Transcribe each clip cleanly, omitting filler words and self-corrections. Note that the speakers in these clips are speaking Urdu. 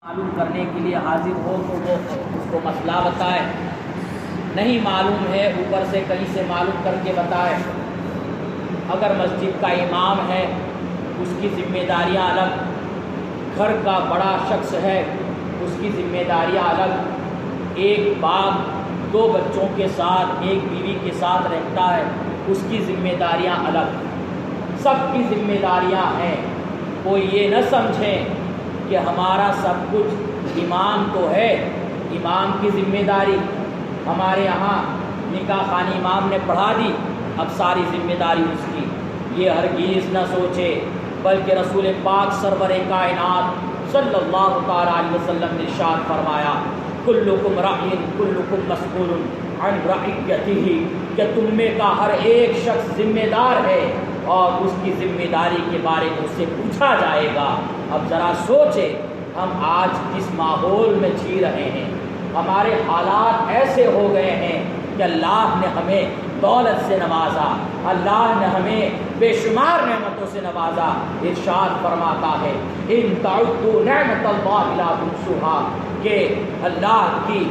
معلوم کرنے کے لیے حاضر ہو تو وہ اس کو مسئلہ بتائے، نہیں معلوم ہے اوپر سے کہیں سے معلوم کر کے بتائے۔ اگر مسجد کا امام ہے اس کی ذمہ داریاں الگ، گھر کا بڑا شخص ہے اس کی ذمہ داریاں الگ، ایک باپ دو بچوں کے ساتھ ایک بیوی کے ساتھ رہتا ہے اس کی ذمہ داریاں الگ، سب کی ذمہ داریاں ہیں۔ کوئی یہ نہ سمجھیں کہ ہمارا سب کچھ امام تو ہے، امام کی ذمہ داری ہمارے یہاں نکاح خانی امام نے پڑھا دی، اب ساری ذمہ داری اس کی، یہ ہرگز نہ سوچے، بلکہ رسول پاک سرور کائنات صلی اللہ تعالی علیہ وسلم نے ارشاد فرمایا کلکم راعٍ کلکم مسئول عن رعیتہ، کہ تم میں کا ہر ایک شخص ذمہ دار ہے اور اس کی ذمہ داری کے بارے میں اس سے پوچھا جائے گا۔ اب ذرا سوچیں ہم آج کس ماحول میں جی رہے ہیں، ہمارے حالات ایسے ہو گئے ہیں کہ اللہ نے ہمیں دولت سے نوازا، اللہ نے ہمیں بے شمار نعمتوں سے نوازا۔ ارشاد فرماتا ہے ان تعدوا نعمت اللہ لا تحصوها، کہ اللہ کی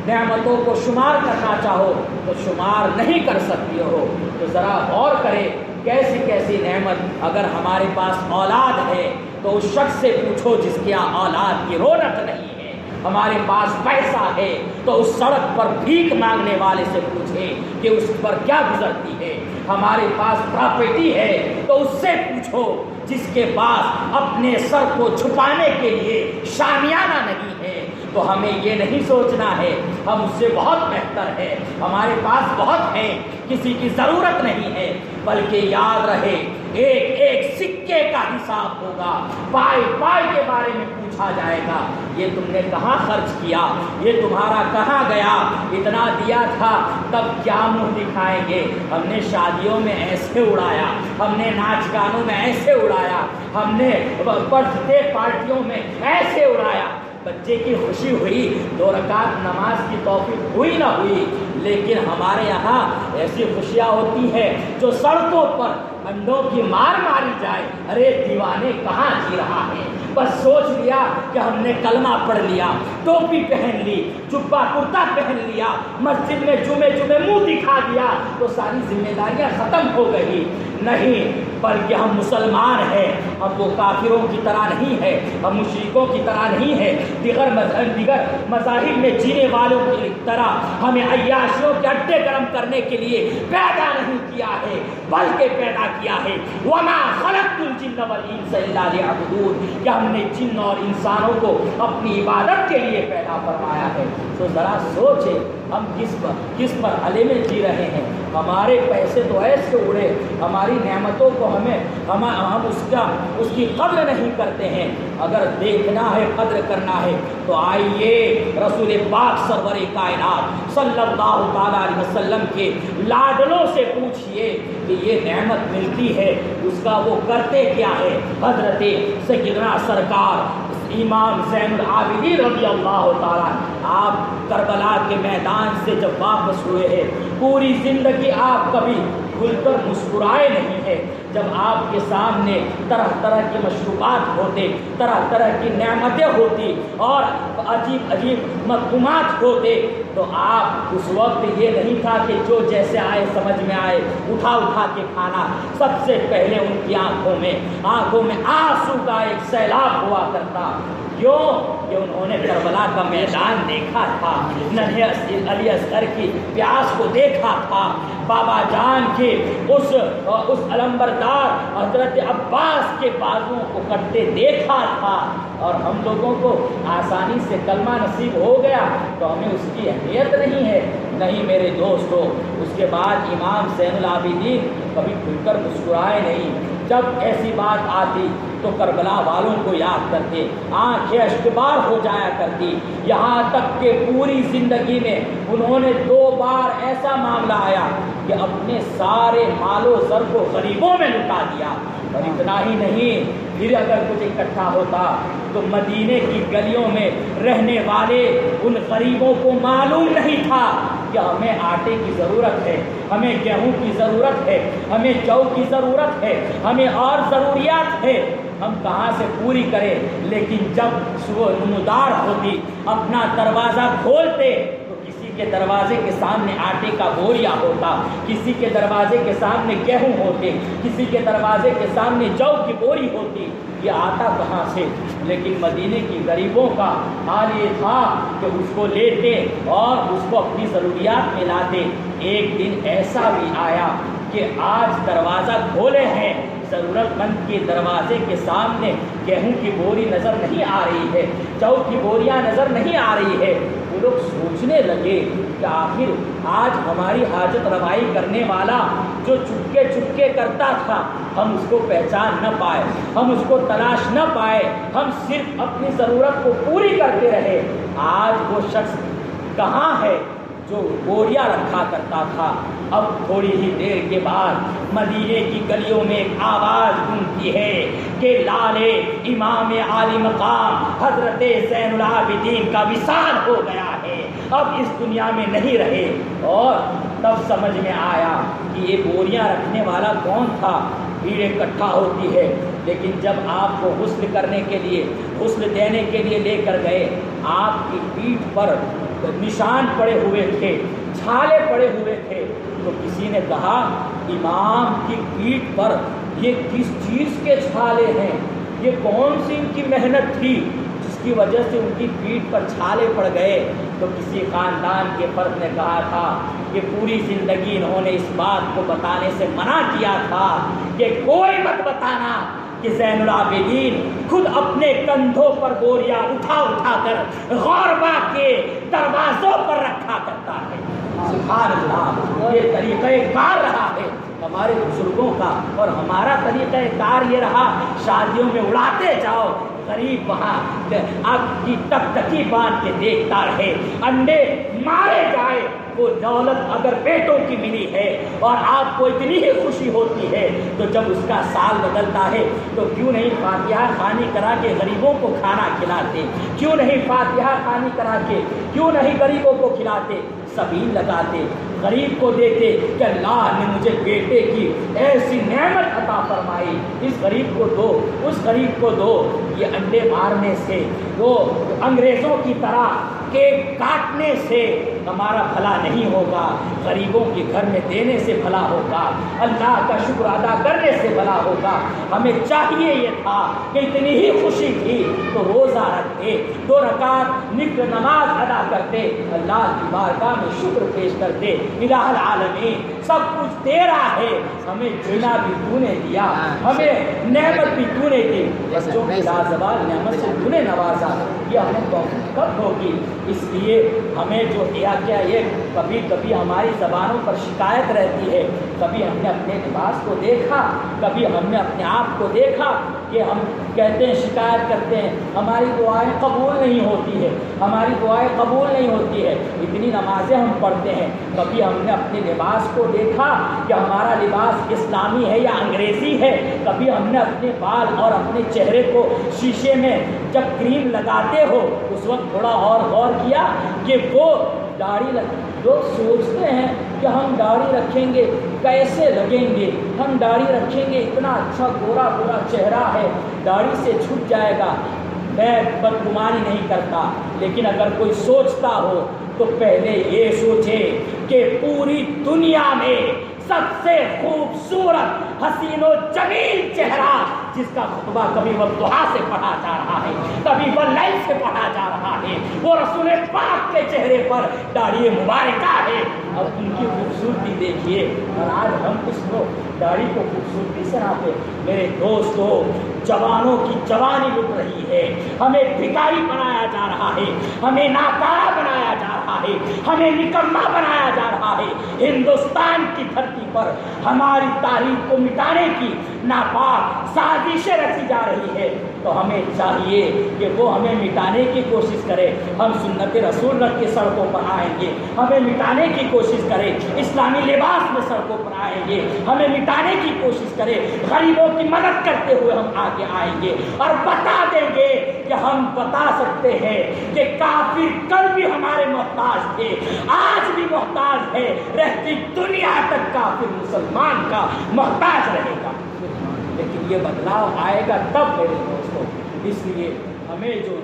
نعمتوں کو شمار کرنا چاہو تو شمار نہیں کر سکتی ہو۔ تو ذرا غور کرے کیسی کیسی نعمت، اگر ہمارے پاس اولاد ہے تو اس شخص سے پوچھو جس کے یہاں اولاد کی رونق نہیں ہے، ہمارے پاس پیسہ ہے تو اس سڑک پر بھیک مانگنے والے سے پوچھیں کہ اس پر کیا گزرتی ہے، ہمارے پاس پراپرٹی ہے تو اس سے پوچھو جس کے پاس اپنے سر کو چھپانے کے لیے شامیانہ نہیں ہے۔ تو ہمیں یہ نہیں سوچنا ہے ہم اس سے بہت بہتر ہے، ہمارے پاس بہت ہے، کسی کی ضرورت نہیں ہے، بلکہ یاد رہے ایک ایک سکے کا حساب ہوگا، پائے پائے کے بارے میں پوچھا جائے گا، یہ تم نے کہاں خرچ کیا، یہ تمہارا کہاں گیا، اتنا دیا تھا تب کیا منہ دکھائیں گے، ہم نے شادیوں میں ایسے اڑایا، ہم نے ناچ گانوں میں ایسے اڑایا، ہم نے برتھ ڈے پارٹیوں میں ایسے اڑایا، بچے کی خوشی ہوئی، 2 رکعت نماز کی توفیق ہوئی نہ ہوئی، لیکن ہمارے یہاں ایسی خوشیاں ہوتی ہیں جو سڑکوں پر انڈوں کی مار ماری جائے، ارے دیوانے کہاں جی رہا ہے، بس سوچ لیا کہ ہم نے کلمہ پڑھ لیا، ٹوپی پہن لی، جبہ کرتا پہن لیا، مسجد میں جمعے منہ دکھا دیا تو ساری ذمہ داریاں ختم ہو گئی۔ نہیں، بلکہ ہم مسلمان ہیں، ہم وہ کافروں کی طرح نہیں ہے، ہم مشرکوں کی طرح نہیں ہے، دیگر مذاہب میں جینے والوں کی طرح ہمیں عیاشیوں کے اڈے گرم کرنے کے لیے پیدا نہیں کیا ہے، بلکہ پیدا کیا ہے وَمَا خَلَقْتُ الْجِنَّ وَالْإِنسَ إِلَّا لِيَعْبُدُونِ، کہ ہم نے جن اور انسانوں کو اپنی عبادت کے لیے پیدا فرمایا ہے۔ تو ذرا سوچیں ہم کس پر علی میں جی رہے ہیں، ہمارے پیسے تو ایسے اڑے، ہماری نعمتوں کو ہم اس کی قدر نہیں کرتے ہیں۔ اگر دیکھنا ہے قدر کرنا ہے تو آئیے رسول پاک سرور کائنات صلی اللہ تعالی علیہ وسلم کے لاڈلوں سے پوچھئے کہ یہ نعمت ملتی ہے اس کا وہ کرتے کیا ہے۔ حضرت سیدنا سرکار امام زین العابدین رضی اللہ تعالیٰ، آپ کربلا کے میدان سے جب واپس ہوئے ہیں، پوری زندگی آپ کبھی کھل کر مسکرائے نہیں ہیں۔ جب آپ کے سامنے طرح طرح کے مشروبات ہوتے، طرح طرح کی نعمتیں ہوتی اور عجیب عجیب مقامات ہوتے تو آپ اس وقت یہ نہیں تھا کہ جو جیسے آئے سمجھ میں آئے اٹھا کے کھانا، سب سے پہلے ان کی آنکھوں میں آنسو کا ایک سیلاب ہوا کرتا، کیوں کہ انہوں نے کربلا کا میدان دیکھا تھا، ننھے علی اصغر کی پیاس کو دیکھا تھا، بابا جان کے اس علمبردار حضرت عباس کے بازوؤں کو کٹتے دیکھا تھا، اور ہم لوگوں کو آسانی سے کلمہ نصیب ہو گیا تو ہمیں اس کی اہمیت نہیں ہے۔ نہیں میرے دوستو، اس کے بعد امام زین العابدین کبھی کھل کر مسکرائے نہیں، جب ایسی بات آتی تو کربلا والوں کو یاد کرتے، آنکھیں اشکبار ہو جایا کرتی، یہاں تک کہ پوری زندگی میں انہوں نے 2 بار ایسا معاملہ آیا کہ اپنے سارے مال و زر کو غریبوں میں لٹا دیا، اور اتنا ہی نہیں، پھر اگر کچھ اکٹھا ہوتا تو مدینے کی گلیوں میں رہنے والے ان غریبوں کو معلوم نہیں تھا کہ ہمیں آٹے کی ضرورت ہے، ہمیں گیہوں کی ضرورت ہے، ہمیں جو کی ضرورت ہے، ہمیں اور ضروریات ہے، ہم کہاں سے پوری کریں؟ لیکن جب وہ نمودار ہوتی، اپنا دروازہ کھولتے تو کسی کے دروازے کے سامنے آٹے کا بوریا ہوتا، کسی کے دروازے کے سامنے گیہوں ہوتے، کسی کے دروازے کے سامنے جو کی بوری ہوتی، یہ آتا کہاں سے؟ لیکن مدینے کی غریبوں کا حال یہ تھا کہ اس کو لیتے اور اس کو اپنی ضروریات میں لاتے۔ ایک دن ایسا بھی آیا کہ آج دروازہ کھولے ہیں، ضرورت مند کے دروازے کے سامنے گیہوں کی بوری نظر نہیں آ رہی ہے، جو کی بوریاں نظر نہیں آ رہی ہے۔ وہ لوگ سوچنے لگے کہ آخر آج ہماری حاجت روائی کرنے والا جو چپکے چپکے کرتا تھا، ہم اس کو پہچان نہ پائے، ہم اس کو تلاش نہ پائے، ہم صرف اپنی ضرورت کو پوری کرتے رہے۔ آج وہ شخص کہاں ہے جو بوریا رکھا کرتا تھا؟ اب تھوڑی ہی دیر کے بعد مدینے کی گلیوں میں ایک آواز گونجتی ہے کہ لال امام عالی مقام حضرت زین العابدین کا وصال ہو گیا ہے، اب اس دنیا میں نہیں رہے۔ اور تب سمجھ میں آیا کہ یہ بوریاں رکھنے والا کون تھا۔ بھیڑ اکٹھا ہوتی ہے، لیکن جب آپ کو غسل کرنے کے لیے، غسل دینے کے لیے لے کر گئے، آپ کی پیٹھ پر نشان پڑے ہوئے تھے، چھالے پڑے ہوئے تھے، تو کسی نے کہا امام کی پیٹھ پر یہ کس چیز کے چھالے ہیں؟ یہ کون سی ان کی محنت تھی جس کی وجہ سے ان کی پیٹھ پر چھالے پڑ گئے؟ تو کسی خاندان کے فرد نے کہا تھا کہ پوری زندگی انہوں نے اس بات کو بتانے سے منع کیا تھا کہ کوئی مت بتانا کہ زین العابدین خود اپنے کندھوں پر بوریا اٹھا اٹھا کر غوربا کے دروازوں پر رکھا کرتا ہے۔ سبحان اللہ، یہ طریقہ کار رہا ہے ہمارے بزرگوں کا، اور ہمارا طریقہ کار یہ رہا شادیوں میں اڑاتے جاؤ، غریب وہاں آپ کی تک تکی باندھ کے دیکھتا رہے، انڈے مارے جائے۔ وہ دولت اگر بیٹوں کی ملی ہے اور آپ کو اتنی ہی خوشی ہوتی ہے تو جب اس کا سال بدلتا ہے تو کیوں نہیں فاتحہ خوانی کرا کے غریبوں کو کھانا کھلاتے؟ کیوں نہیں فاتحہ خوانی کرا کے کیوں نہیں غریبوں کو کھلاتے؟ سبیل لگاتے، غریب کو دیتے کہ اللہ نے مجھے بیٹے کی ایسی نعمت عطا فرمائی، اس غریب کو دو، اس غریب کو دو۔ یہ انڈے مارنے سے، وہ انگریزوں کی طرح کیک کاٹنے سے ہمارا بھلا نہیں ہوگا، غریبوں کے گھر میں دینے سے بھلا ہوگا، اللہ کا شکر ادا کرنے سے بھلا ہوگا۔ ہمیں چاہیے یہ تھا کہ اتنی ہی خوشی تھی تو روزہ رکھتے، 2 رکعت نفل نماز ادا کرتے، اللہ کی بارگاہ میں شکر پیش کرتے، الہ العالمین سب کچھ تیرا ہے، ہمیں جینا بھی تو نے دیا، ہمیں نعمت بھی تو نے دی، بچوں کی لازوال نعمت سے تو نے نوازا، یہ ہمیں توفیق کب ہوگی؟ اس لیے ہمیں جو کیا یہ کبھی کبھی ہماری زبانوں پر شکایت رہتی ہے، کبھی ہم نے اپنے لباس کو دیکھا، کبھی ہم نے اپنے آپ کو دیکھا کہ ہم کہتے ہیں، شکایت کرتے ہیں ہماری دعائیں قبول نہیں ہوتی ہے، ہماری دعائیں قبول نہیں ہوتی ہے، اتنی نمازیں ہم پڑھتے ہیں، کبھی ہم نے اپنے لباس کو دیکھا کہ ہمارا لباس اسلامی ہے یا انگریزی ہے، کبھی ہم نے اپنے بال اور اپنے چہرے کو شیشے میں جب کریم لگاتے ہو اس وقت تھوڑا اور غور کیا کہ وہ داڑھی لوگ سوچتے ہیں کہ ہم داڑھی رکھیں گے کیسے لگیں گے، ہم داڑھی رکھیں گے اتنا اچھا گورا گورا چہرہ ہے، داڑھی سے چھٹ جائے گا۔ میں بدگمانی نہیں کرتا، لیکن اگر کوئی سوچتا ہو تو پہلے یہ سوچے کہ پوری دنیا میں سب سے خوبصورت حسین و جمیل چہرہ جس کا خطبہ کبھی والضحیٰ سے پڑھا جا رہا ہے، کبھی واللیل سے پڑھا جا رہا ہے، وہ رسول پاک کے چہرے پر داڑھی مبارکہ ہے۔ اب ان کی خوبصورتی دیکھیے، اور آج ہم اس کو داڑھی کو خوبصورتی سے ناپے۔ میرے دوستو، جوانوں کی جوانی لٹ رہی ہے، ہمیں بھکاری بنایا جا رہا ہے، ہمیں ناکارہ بنایا جا رہا ہے، ہمیں نکما بنایا جا رہا ہے۔ ہندوستان کی دھرتی پر ہماری تاریخ کو مٹانے کی ناپاک سازشیں رچی جا رہی ہے، تو ہمیں چاہیے کہ وہ ہمیں مٹانے کی کوشش کرے۔ ہم سنت رسول رکھ کے سڑکوں پر آئیں گے، ہمیں مٹانے کی کوشش کرے، اسلامی لباس میں سڑکوں پر آئیں گے، ہمیں مٹانے کی کوشش کرے، غریبوں کی مدد کرتے ہوئے ہم آگے آئیں گے اور بتا دیں گے کہ ہم بتا سکتے ہیں کہ کافر کل بھی ہمارے محتاج تھے، آج بھی محتاج ہے، رہتی دنیا تک کافر مسلمان کا محتاج رہے گا۔ لیکن یہ بدلاؤ آئے گا تب میرے دوستوں۔ اس لیے ہمیں جو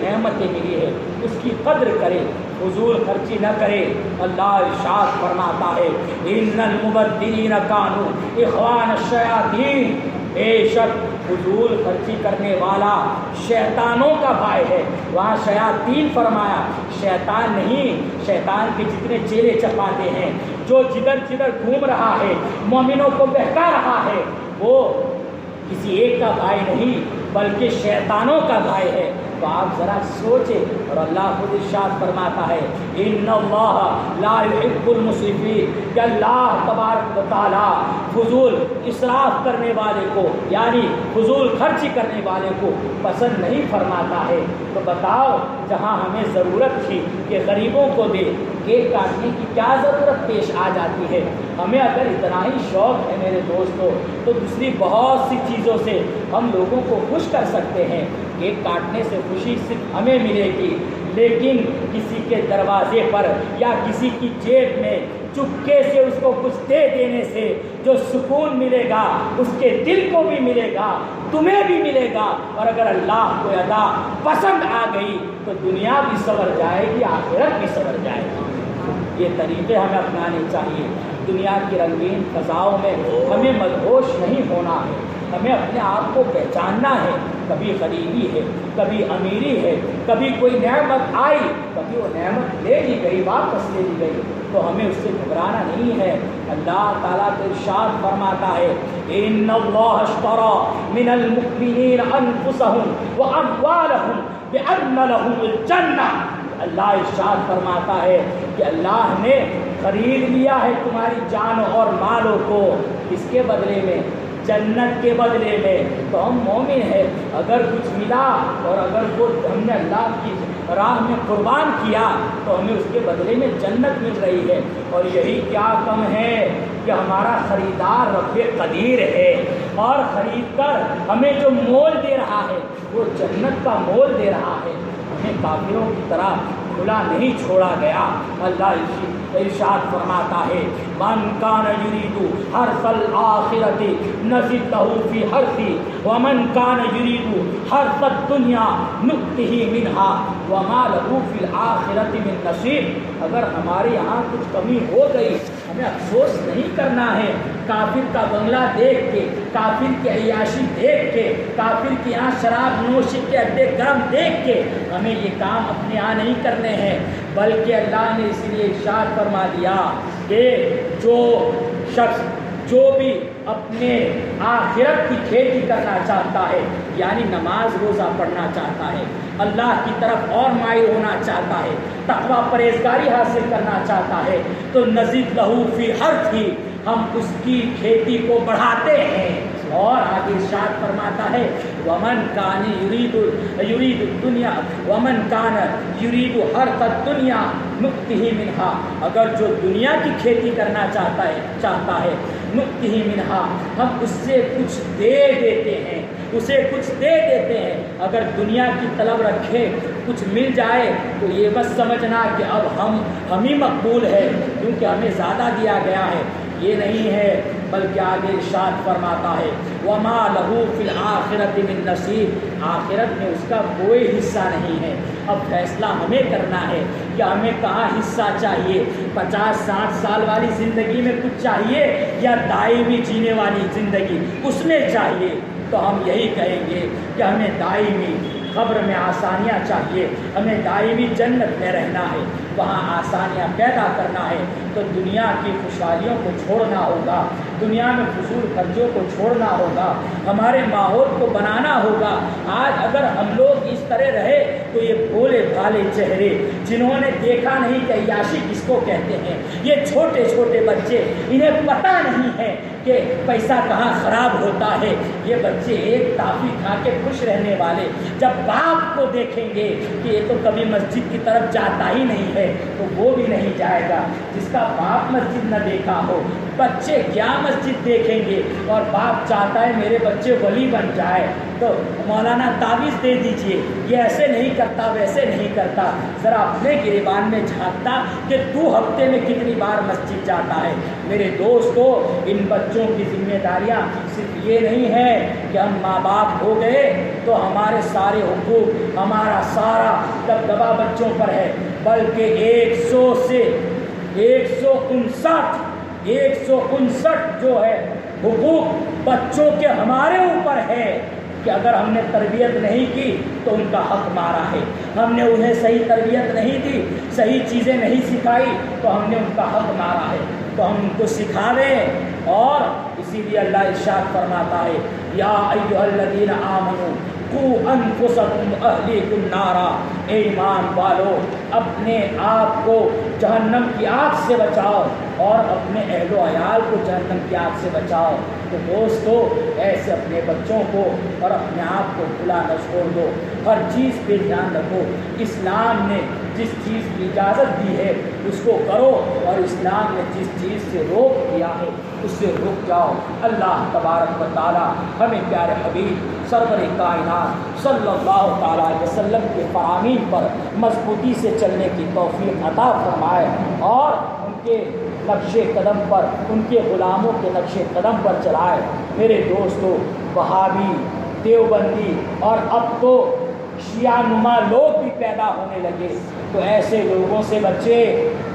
نعمتیں ملی ہے اس کی قدر کرے، فضول خرچی نہ کرے۔ اللہ ارشاد فرماتا ہے ان المبذرین کانوا اخوان الشیاطین، بے شک فضول خرچی کرنے والا شیطانوں کا بھائی ہے۔ وہاں شیاطین فرمایا، شیطان نہیں، شیطان کے جتنے چیلے چپاتے ہیں، جو جدھر جدھر گھوم رہا ہے، مومنوں کو بہکا رہا ہے، وہ کسی ایک کا بھائی نہیں بلکہ شیطانوں کا بھائی ہے۔ تو آپ ذرا سوچیں، اور اللہ خود ارشاد فرماتا ہے ان اللہ لا يحب المسرفین، کہ اللہ تبارک و تعالیٰ فضول اسراف کرنے والے کو، یعنی فضول خرچی کرنے والے کو پسند نہیں فرماتا ہے۔ تو بتاؤ، جہاں ہمیں ضرورت تھی کہ غریبوں کو دے، کیک کاٹنے کی کیا ضرورت پیش آ جاتی ہے؟ ہمیں اگر اتنا ہی شوق ہے میرے دوستوں، تو دوسری بہت سی چیزوں سے ہم لوگوں کو خوش کر سکتے ہیں۔ کیک کاٹنے سے خوشی صرف ہمیں ملے گی، لیکن کسی کے دروازے پر یا کسی کی جیب میں چپکے سے اس کو کچھ دے دینے سے جو سکون ملے گا، اس کے دل کو بھی ملے گا، تمہیں بھی ملے گا۔ اور اگر اللہ کو ادا پسند آ گئی تو دنیا بھی سنور جائے گی، آخرت بھی سنور جائے گی۔ یہ طریقے ہمیں اپنانے چاہیے۔ دنیا کی رنگین فضاؤں میں ہمیں مدہوش نہیں ہونا ہے، ہمیں اپنے آپ کو پہچاننا ہے۔ کبھی غریبی ہے، کبھی امیری ہے، کبھی کوئی نعمت آئی، کبھی وہ نعمت لے لی گئی، واپس لے لی گئی، تو ہمیں اس سے گھبرانا نہیں ہے۔ اللہ تعالیٰ کا ارشاد فرماتا ہے ان اللہ اشتری من المؤمنین انفسهم واموالهم بان لهم الجنہ۔ اللہ ارشاد فرماتا ہے کہ اللہ نے خرید لیا ہے تمہاری جان اور مالوں کو، کس کے بدلے میں؟ جنت کے بدلے میں۔ تو ہم مومن ہیں، اگر کچھ ملا اور اگر وہ ہم نے اللہ کی راہ میں قربان کیا تو ہمیں اس کے بدلے میں جنت مل رہی ہے۔ اور یہی کیا کم ہے کہ ہمارا خریدار رب قدیر ہے، اور خرید کر ہمیں جو مول دے رہا ہے وہ جنت کا مول دے رہا ہے۔ ہمیں کافروں کی طرح کھلا نہیں چھوڑا گیا۔ اللہ ارشاد فرماتا ہے من کان یرید حرث الآخرۃ نزد لہ فی حرثہ ومن کان یرید حرث الدنیا نؤتہ منہا وما لہ فی الآخرۃ من نصیب۔ اگر ہمارے یہاں کچھ کمی ہو گئی، ہمیں افسوس نہیں کرنا ہے۔ کافر کا بنگلہ دیکھ کے، کافر کی عیاشی دیکھ کے، کافر کے یہاں شراب نوشی کے اڈے گرم دیکھ کے ہمیں یہ کام اپنے یہاں نہیں کرنے ہیں، بلکہ اللہ نے اس لیے ارشاد فرما دیا کہ جو شخص جو بھی اپنے آخرت کی کھیتی کرنا چاہتا ہے، یعنی نماز روزہ پڑھنا چاہتا ہے، اللہ کی طرف اور مائل ہونا چاہتا ہے، تقویٰ پرہیزگاری حاصل کرنا چاہتا ہے، تو نزد لہو فی حرثہ، ہم اس کی کھیتی کو بڑھاتے ہیں۔ اور آگے ارشاد فرماتا ہے ومن کان یرید الدنیا ومن کان یرید حرث الدنیا نؤتہ منہا، اگر جو دنیا کی کھیتی کرنا چاہتا ہے نؤتہ منہا، ہم اس سے کچھ دے دیتے ہیں، اسے کچھ دے دیتے ہیں۔ اگر دنیا کی طلب رکھے کچھ مل جائے تو یہ بس سمجھنا کہ اب ہم ہی مقبول ہے کیونکہ ہمیں زیادہ دیا گیا ہے، یہ نہیں ہے، بلکہ آگے ارشاد فرماتا ہے وما لہ فی الآخرۃ من نصیب، آخرت میں اس کا کوئی حصہ نہیں ہے۔ اب فیصلہ ہمیں کرنا ہے کہ ہمیں کہاں حصہ چاہیے، 50-60 سال والی زندگی میں کچھ چاہیے یا دائمی جینے والی زندگی اس میں چاہیے؟ تو ہم یہی کہیں گے کہ ہمیں دائمی قبر میں آسانیاں چاہیے، ہمیں دائمی جنت میں رہنا ہے، وہاں آسانیاں پیدا کرنا ہے۔ تو دنیا کی خوشحالیوں کو چھوڑنا ہوگا، دنیا میں فضول خرچوں کو چھوڑنا ہوگا، ہمارے ماحول کو بنانا ہوگا۔ آج اگر ہم لوگ اس طرح رہے تو یہ بھولے بھالے چہرے جنہوں نے دیکھا نہیں کہ عیاشی کس کو کہتے ہیں، یہ چھوٹے چھوٹے بچے، انہیں پتہ نہیں ہے کہ پیسہ کہاں خراب ہوتا ہے، یہ بچے ایک ٹافی کھا کے خوش رہنے والے جب باپ کو دیکھیں گے کہ یہ تو کبھی مسجد کی طرف جاتا ہی نہیں ہے تو وہ بھی نہیں جائے گا۔ جس کا باپ مسجد نہ دیکھا ہو، بچے کیا مسجد دیکھیں گے؟ اور باپ چاہتا ہے میرے بچے ولی بن جائے تو مولانا تعویذ دے دیجئے، یہ ایسے نہیں کرتا ویسے نہیں کرتا۔ ذرا اپنے گریبان میں جھانکتا کہ تو ہفتے میں کتنی بار مسجد جاتا ہے، میرے دوستو، ان بچوں کی ذمہ داریاں صرف یہ نہیں ہے کہ ہم ماں باپ ہو گئے تو ہمارے سارے حقوق، ہمارا سارا دبدبہ بچوں پر ہے، بلکہ 159 جو ہے حقوق بچوں کے ہمارے اوپر ہے کہ اگر ہم نے تربیت نہیں کی تو ان کا حق مارا ہے، ہم نے انہیں صحیح تربیت نہیں دی، صحیح چیزیں نہیں سکھائی تو ہم نے ان کا حق مارا ہے، تو ہم ان کو سکھاویں۔ اور اسی لیے اللہ ارشاد فرماتا ہے یا ایھا الذین آمنوا قوا انفسکم واہلیکم نارا، اے ایمان والو اپنے آپ کو جہنم کی آگ سے بچاؤ اور اپنے اہل و عیال کو جہنم کی آگ سے بچاؤ۔ تو دوستو، ایسے اپنے بچوں کو اور اپنے آپ کو کھلا نہ چھوڑ دو، ہر چیز پہ دھیان رکھو۔ اسلام نے جس چیز کی اجازت دی ہے اس کو کرو، اور اسلام نے جس چیز سے روک دیا ہے اس سے رک جاؤ۔ اللہ تبارک و تعالی ہمیں پیارے حبیب سرور کائنات صلی اللہ تعالیٰ علیہ وسلم کے فرامین پر مضبوطی سے چلنے کی توفیق عطا فرمائے، اور ان کے نقش قدم پر، ان کے غلاموں کے نقش قدم پر چلائے۔ میرے دوستو، وہابی، دیوبندی اور اب تو شیعہ نما لوگ بھی پیدا ہونے لگے، تو ایسے لوگوں سے بچے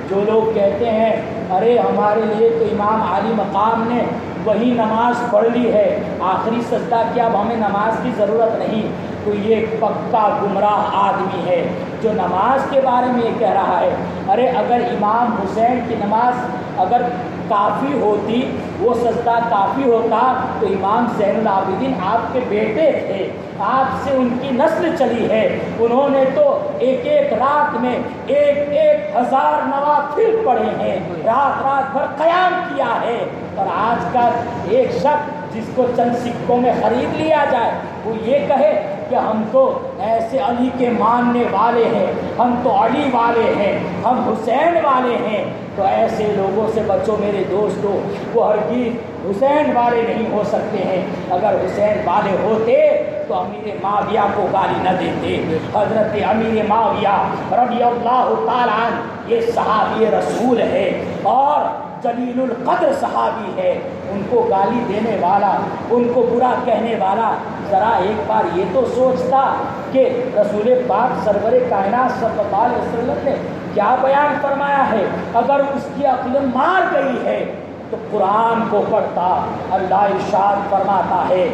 جو لوگ کہتے ہیں ارے ہمارے لیے تو امام عالی مقام نے وہی نماز پڑھ لی ہے، آخری سجدہ کیا، اب ہمیں نماز کی ضرورت نہیں۔ تو یہ پکا گمراہ آدمی ہے جو نماز کے بارے میں یہ کہہ رہا ہے۔ ارے اگر امام حسین کی نماز اگر کافی ہوتی، وہ سجدہ کافی ہوتا، تو امام زین العابدین آپ کے بیٹے تھے، آپ سے ان کی نسل چلی ہے، انہوں نے تو ایک ایک رات میں 1000 نوافل پڑھے ہیں، رات رات بھر قیام کیا ہے۔ اور آج کا ایک شخص جس کو چند سکوں میں خرید لیا جائے، وہ یہ کہے کہ ہم تو ایسے علی کے ماننے والے ہیں، ہم تو علی والے ہیں، ہم حسین والے ہیں، تو ایسے لوگوں سے بچو میرے دوستو، وہ ہرگز حسین والے نہیں ہو سکتے ہیں۔ اگر حسین والے ہوتے تو امیر معاویہ کو گالی نہ دیتے۔ حضرت امیر معاویہ رضی اللہ تعالیٰ عنہ یہ صحابی رسول ہے اور جلیل القدر صحابی ہے، ان کو گالی دینے والا، ان کو برا کہنے والا ذرا ایک بار یہ تو سوچتا کہ رسول پاک سرور کائنات صلی اللہ علیہ وسلم نے کیا بیان فرمایا ہے۔ اگر اس کی عقل مار گئی ہے تو قرآن کو پڑھتا۔ اللہ ارشاد فرماتا ہے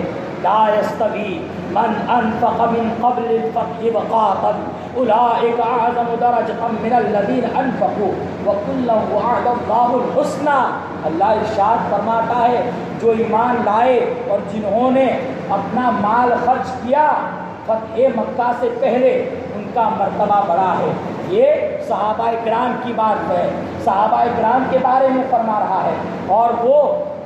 لا يستوی من انفق من قبل الفتح وقاتل اولئک اعظم درجۃ من الذین انفقوا وکلا وعد اللہ الحسنی۔ اللہ ارشاد فرماتا ہے جو ایمان لائے اور جنہوں نے اپنا مال خرچ کیا فتح مکہ سے پہلے، ان کا مرتبہ بڑا ہے۔ یہ صحابہ کرام کی بات ہے، صحابہ کرام کے بارے میں فرما رہا ہے، اور وہ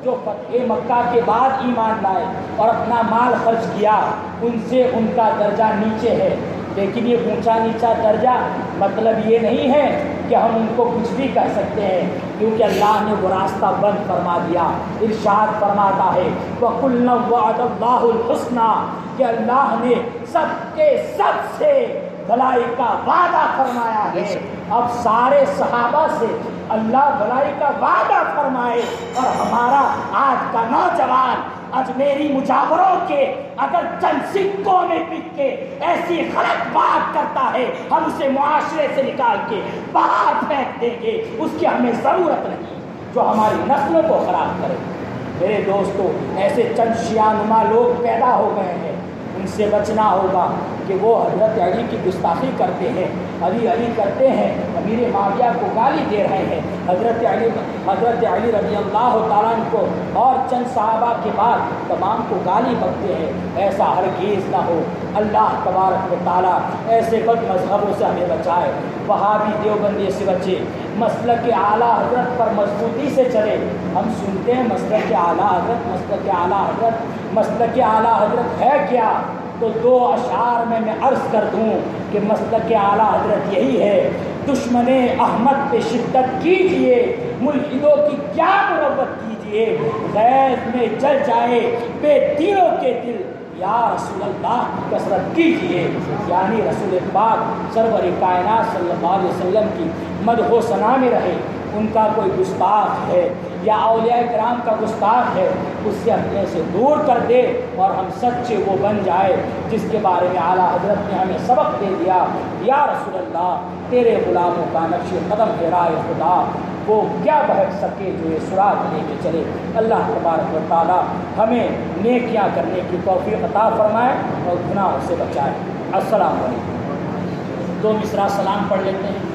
جو فتح مکہ کے بعد ایمان لائے اور اپنا مال خرچ کیا، ان سے ان کا درجہ نیچے ہے۔ لیکن یہ اونچا نیچا درجہ مطلب یہ نہیں ہے کہ ہم ان کو کچھ بھی کہہ سکتے ہیں، کیونکہ اللہ نے وہ راستہ بند فرما دیا۔ ارشاد فرماتا ہے وَكُلًّا وَعَدَ اللَّهُ الْحُسْنَىٰ، کہ اللہ نے سب کے سب سے بھلائی کا وعدہ فرمایا ہے۔ اب سارے صحابہ سے اللہ بھلائی کا وعدہ فرمائے، اور ہمارا آج کا نوجوان اجمیری مجاوروں کے اگر چند سکوں میں بک کے ایسی غلط بات کرتا ہے، ہم اسے معاشرے سے نکال کے باہر پھینک دیں گے، اس کی ہمیں ضرورت نہیں جو ہماری نسلوں کو خراب کرے۔ میرے دوستو، ایسے چند شیعہ نما لوگ پیدا ہو گئے ہیں، ان سے بچنا ہوگا کہ وہ حضرت علی کی گستاخی کرتے ہیں، علی علی کرتے ہیں، امیر معاویہ کو گالی دے رہے ہیں، حضرت علی رضی اللہ تعالیٰ عنہ کو اور چند صحابہ کے بعد تمام کو گالی بکتے ہیں۔ ایسا ہرگز نہ ہو۔ اللہ تبارک و تعالیٰ ایسے بد مذہبوں سے ہمیں بچائے، وہابی دیوبندی سے بچے، مسلک اعلیٰ حضرت پر مضبوطی سے چلے۔ ہم سنتے ہیں مسلک اعلیٰ حضرت، مسلک اعلیٰ حضرت، مسلک اعلیٰ حضرت ہے کیا؟ تو 2 اشعار میں عرض کر دوں کہ مسلک اعلیٰ حضرت یہی ہے، دشمن احمد پہ شدت کیجئے، ملحدوں کی کیا مروت کیجئے، غیظ میں جل جائے بے دینوں کے دل، یا رسول اللہ کی کثرت کیجئے۔ یعنی رسول پاک سرور کائنات صلی اللہ علیہ وسلم کی مدح و ثنا میں رہے، ان کا کوئی گستاخ ہے یا اولیاء کرام کا گستاخ ہے اس سے اپنے سے دور کر دے اور ہم سچے وہ بن جائے جس کے بارے میں اعلیٰ حضرت نے ہمیں سبق دے دیا. یا رسول اللہ تیرے غلاموں کا نقش قدم ہے رائے خدا، وہ کیا بہک سکے جو یہ سراغ لے کے چلے. اللہ تبارک و تعالی ہمیں نیکیاں کرنے کی توفیق عطا فرمائے اور گناہوں سے بچائے. السلام علیکم. 2 مصرع سلام پڑھ لیتے ہیں.